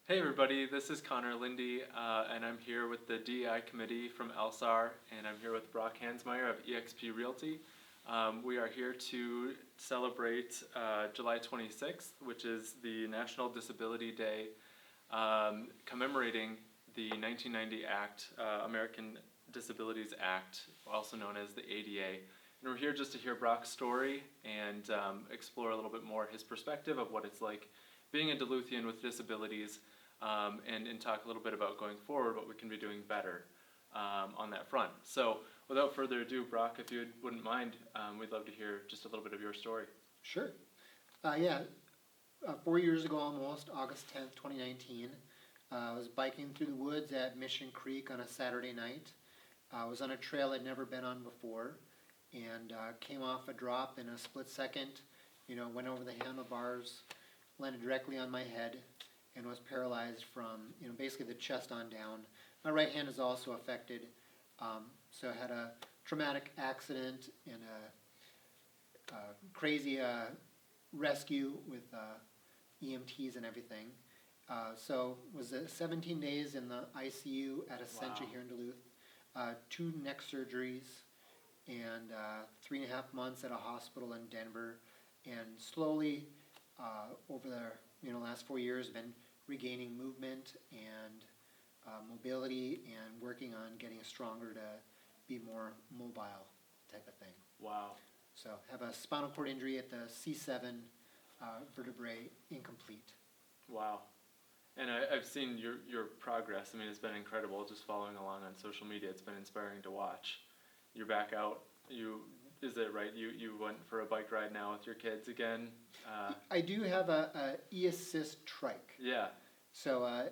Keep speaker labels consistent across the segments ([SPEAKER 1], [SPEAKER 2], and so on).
[SPEAKER 1] Hey everybody, this is Linde, and I'm here with the DEI committee from LSAR, and I'm here with Brok Hansmeyer of eXp Realty. We are here to celebrate July 26th, which is the National Disability Day, commemorating the 1990 Act, American Disabilities Act, also known as the ADA. And we're here just to hear Brok's story and explore a little bit more his perspective of what it's like being a Duluthian with disabilities. And talk a little bit about going forward, what we can be doing better on that front. So without further ado, Brok, if you wouldn't mind, we'd love to hear just a little bit of your story.
[SPEAKER 2] Sure. 4 years ago almost, August 10th, 2019, I was biking through the woods at Mission Creek on a Saturday night. I was on a trail I'd never been on before and came off a drop in a split second, went over the handlebars, landed directly on my head, and was paralyzed from, basically the chest on down. My right hand is also affected, so I had a traumatic accident and a crazy rescue with EMTs and everything. So was 17 days in the ICU at Essentia here in Duluth, 2 neck surgeries, and 3.5 months at a hospital in Denver, and slowly over the last 4 years been regaining movement and mobility and working on getting stronger to be more mobile type of thing.
[SPEAKER 1] Wow.
[SPEAKER 2] So have a spinal cord injury at the C7 vertebrae incomplete.
[SPEAKER 1] Wow. And I've seen your progress. I mean, it's been incredible just following along on social media. It's been inspiring to watch. You're back out. Is it right? You went for a bike ride now with your kids again?
[SPEAKER 2] I do have a e-assist trike.
[SPEAKER 1] Yeah.
[SPEAKER 2] So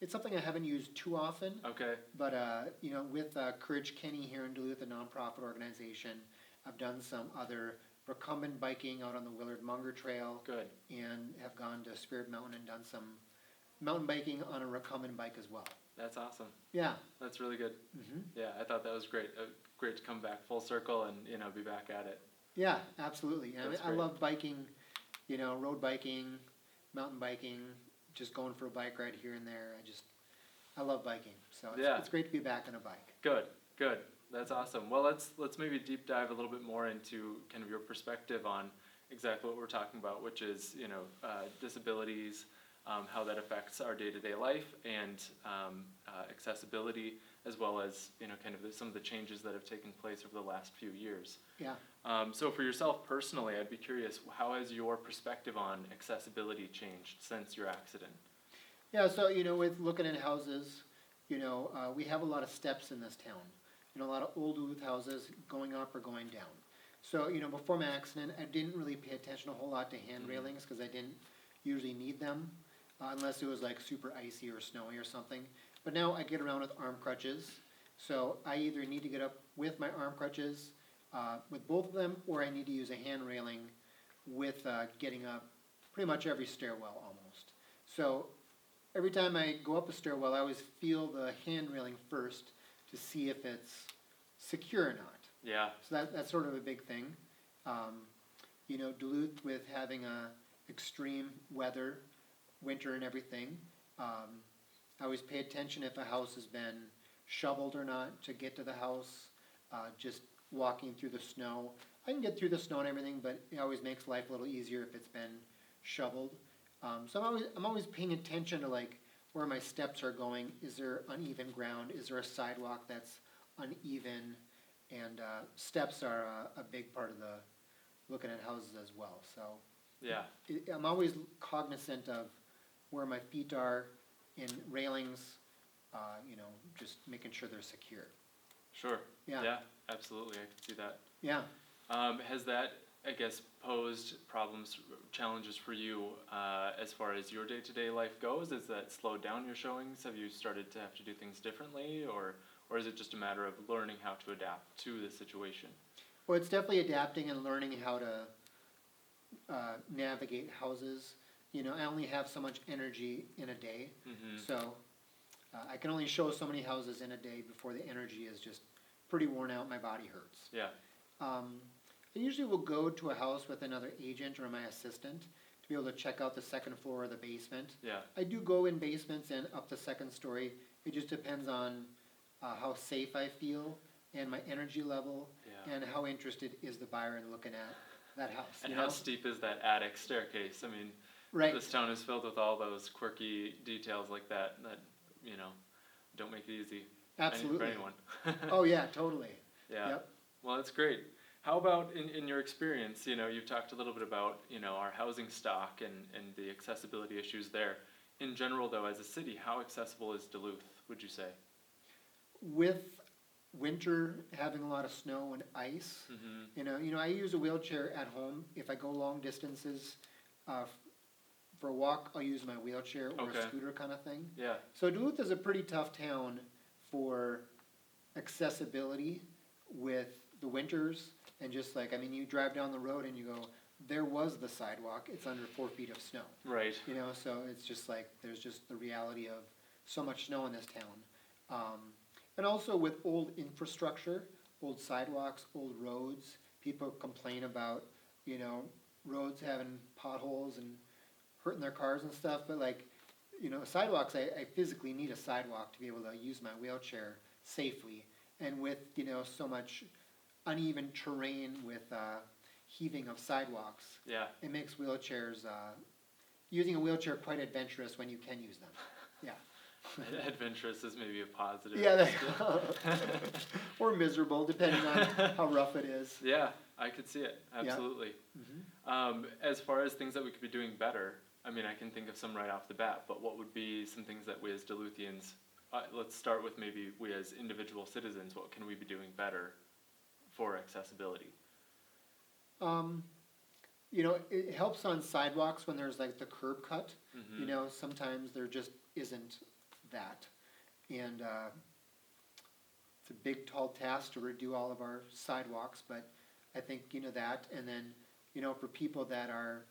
[SPEAKER 2] it's something I haven't used too often.
[SPEAKER 1] Okay.
[SPEAKER 2] But with Courage Kenny here in Duluth, a nonprofit organization, I've done some other recumbent biking out on the Willard Munger Trail.
[SPEAKER 1] Good. And
[SPEAKER 2] have gone to Spirit Mountain and done some mountain biking on a recumbent bike as well.
[SPEAKER 1] That's awesome.
[SPEAKER 2] Yeah.
[SPEAKER 1] That's really good.
[SPEAKER 2] Mm-hmm.
[SPEAKER 1] Yeah, I thought that was great. Great to come back full circle and be back at it.
[SPEAKER 2] Yeah, absolutely. I love biking, road biking, mountain biking, just going for a bike ride here and there. I love biking. So it's great to be back on a bike.
[SPEAKER 1] Good. That's awesome. Well, let's maybe deep dive a little bit more into kind of your perspective on exactly what we're talking about, which is disabilities, how that affects our day-to-day life, and accessibility, as well as kind of some of the changes that have taken place over the last few years.
[SPEAKER 2] Yeah.
[SPEAKER 1] So for yourself personally, I'd be curious, how has your perspective on accessibility changed since your accident?
[SPEAKER 2] Yeah. So with looking at houses, we have a lot of steps in this town. A lot of old Duluth houses going up or going down. So before my accident, I didn't really pay attention a whole lot to hand railings because I didn't usually need them. Unless it was like super icy or snowy or something. But now I get around with arm crutches. So I either need to get up with my arm crutches, with both of them, or I need to use a hand railing with getting up pretty much every stairwell almost. So every time I go up a stairwell, I always feel the hand railing first to see if it's secure or not.
[SPEAKER 1] Yeah.
[SPEAKER 2] So that's sort of a big thing. Duluth with having extreme weather, winter and everything. I always pay attention if a house has been shoveled or not to get to the house. Just walking through the snow. I can get through the snow and everything, but it always makes life a little easier if it's been shoveled. So I'm always paying attention to where my steps are going. Is there uneven ground? Is there a sidewalk that's uneven? And steps are a big part of the looking at houses as well. So
[SPEAKER 1] yeah,
[SPEAKER 2] I'm always cognizant of where my feet are in railings, just making sure they're secure.
[SPEAKER 1] Sure.
[SPEAKER 2] Yeah,
[SPEAKER 1] absolutely. I can see that.
[SPEAKER 2] Yeah.
[SPEAKER 1] Has that, I guess, posed challenges for you as far as your day-to-day life goes? Has that slowed down your showings? Have you started to have to do things differently, or is it just a matter of learning how to adapt to the situation?
[SPEAKER 2] Well, it's definitely adapting and learning how to navigate houses. I only have so much energy in a day, so I can only show so many houses in a day before the energy is just pretty worn out. My body hurts.
[SPEAKER 1] Yeah.
[SPEAKER 2] I usually will go to a house with another agent or my assistant to be able to check out the second floor of the basement.
[SPEAKER 1] Yeah,
[SPEAKER 2] I do go in basements and up the second story. It just depends on how safe I feel and my energy level
[SPEAKER 1] yeah.
[SPEAKER 2] and how interested is the buyer in looking at that house.
[SPEAKER 1] And
[SPEAKER 2] you
[SPEAKER 1] how
[SPEAKER 2] know?
[SPEAKER 1] steep is that attic staircase? I mean,
[SPEAKER 2] Right.
[SPEAKER 1] this town is filled with all those quirky details like that don't make it easy for
[SPEAKER 2] Absolutely.
[SPEAKER 1] anyone.
[SPEAKER 2] Oh yeah, totally.
[SPEAKER 1] Yeah.
[SPEAKER 2] Yep.
[SPEAKER 1] Well, that's great. How about in your experience, you've talked a little bit about, our housing stock and the accessibility issues there. In general, though, as a city, how accessible is Duluth, would you say?
[SPEAKER 2] With winter having a lot of snow and ice,
[SPEAKER 1] Mm-hmm.
[SPEAKER 2] I use a wheelchair at home. If I go long distances, for a walk, I'll use my wheelchair or
[SPEAKER 1] Okay.
[SPEAKER 2] a scooter kind of thing.
[SPEAKER 1] Yeah.
[SPEAKER 2] So Duluth is a pretty tough town for accessibility with the winters and just like, you drive down the road and you go, there was the sidewalk, it's under 4 feet of snow.
[SPEAKER 1] Right.
[SPEAKER 2] So it's just like, there's just the reality of so much snow in this town. And also with old infrastructure, old sidewalks, old roads, people complain about, roads having potholes and hurting their cars and stuff, but sidewalks, I physically need a sidewalk to be able to use my wheelchair safely. And with, so much uneven terrain with heaving of sidewalks,
[SPEAKER 1] Yeah.
[SPEAKER 2] it makes wheelchairs, using a wheelchair quite adventurous when you can use them. Yeah.
[SPEAKER 1] Adventurous is maybe a positive.
[SPEAKER 2] Yeah, or miserable, depending on how rough it is.
[SPEAKER 1] Yeah, I could see it. Absolutely.
[SPEAKER 2] Mhm.
[SPEAKER 1] As far as things that we could be doing better, I can think of some right off the bat, but what would be some things that we as Duluthians, let's start with maybe we as individual citizens, what can we be doing better for accessibility?
[SPEAKER 2] It helps on sidewalks when there's like the curb cut.
[SPEAKER 1] Mhm.
[SPEAKER 2] Sometimes there just isn't that. And it's a big, tall task to redo all of our sidewalks, but I think, that. And then, for people that are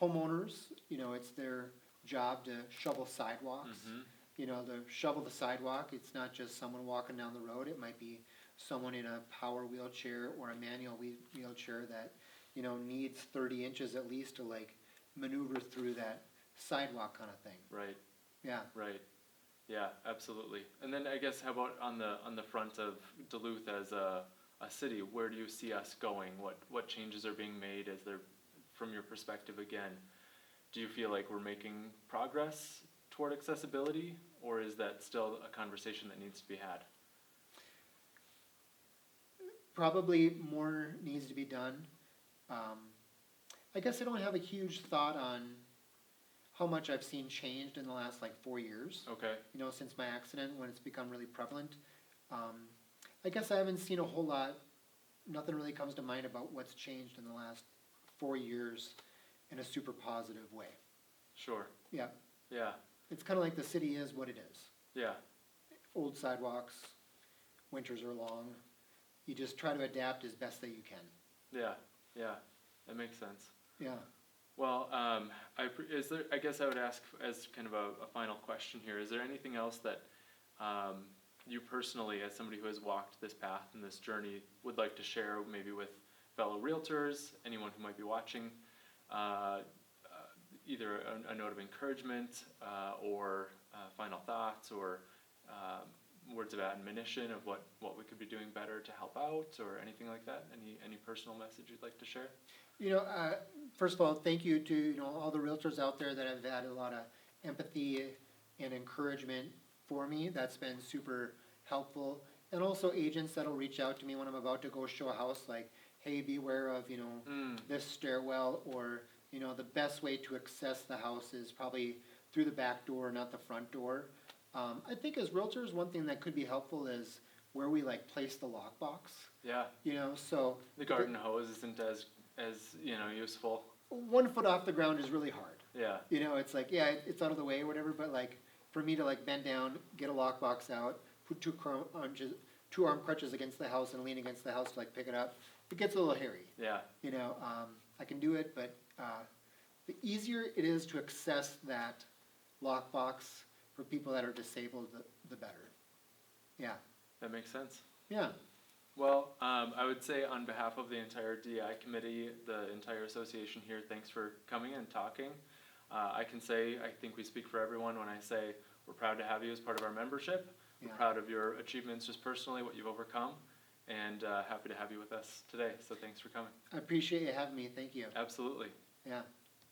[SPEAKER 2] homeowners, it's their job to shovel sidewalks.
[SPEAKER 1] Mhm.
[SPEAKER 2] To shovel the sidewalk, it's not just someone walking down the road. It might be someone in a power wheelchair or a manual wheelchair that, needs 30 inches at least to maneuver through that sidewalk kind of thing.
[SPEAKER 1] Right.
[SPEAKER 2] Yeah.
[SPEAKER 1] Right. Yeah, absolutely. And then I guess how about on the front of Duluth as a city, where do you see us going? What changes are being made as they're, from your perspective again? Do you feel like we're making progress toward accessibility, or is that still a conversation that needs to be had?
[SPEAKER 2] Probably more needs to be done. I guess I don't have a huge thought on how much I've seen changed in the last 4 years.
[SPEAKER 1] Okay.
[SPEAKER 2] Since my accident when it's become really prevalent. I guess I haven't seen a whole lot. Nothing really comes to mind about what's changed in the last 4 years in a super positive way.
[SPEAKER 1] Sure.
[SPEAKER 2] Yeah.
[SPEAKER 1] Yeah.
[SPEAKER 2] It's kind of like the city is what it is.
[SPEAKER 1] Yeah.
[SPEAKER 2] Old sidewalks, winters are long. You just try to adapt as best that you can.
[SPEAKER 1] Yeah. Yeah. That makes sense.
[SPEAKER 2] Yeah.
[SPEAKER 1] Well, I guess I would ask as kind of a final question here, is there anything else that you personally, as somebody who has walked this path and this journey, would like to share maybe with fellow realtors, anyone who might be watching, either a note of encouragement or final thoughts or words of admonition of what we could be doing better to help out or anything like that? Any personal message you'd like to share?
[SPEAKER 2] First of all, thank you to all the realtors out there that have had a lot of empathy and encouragement for me. That's been super helpful. And also agents that'll reach out to me when I'm about to go show a house, like, hey, beware of this stairwell, or the best way to access the house is probably through the back door, not the front door. I think as realtors, one thing that could be helpful is where we place the lockbox.
[SPEAKER 1] Yeah.
[SPEAKER 2] So
[SPEAKER 1] The garden hose isn't as useful.
[SPEAKER 2] 1 foot off the ground is really hard.
[SPEAKER 1] Yeah.
[SPEAKER 2] It's it's out of the way or whatever, but for me to bend down, get a lockbox out, put two arm crutches against the house and lean against the house to pick it up, it gets a little hairy.
[SPEAKER 1] Yeah.
[SPEAKER 2] I can do it, but the easier it is to access that lockbox for people that are disabled, the better. Yeah.
[SPEAKER 1] That makes sense.
[SPEAKER 2] Yeah.
[SPEAKER 1] Well, I would say on behalf of the entire DI committee, the entire association here, thanks for coming and talking. I can say, I think we speak for everyone when I say we're proud to have you as part of our membership. We're
[SPEAKER 2] Yeah.
[SPEAKER 1] proud of your achievements just personally, what you've overcome, and happy to have you with us today. So thanks for coming.
[SPEAKER 2] I appreciate you having me, thank you.
[SPEAKER 1] Absolutely.
[SPEAKER 2] Yeah.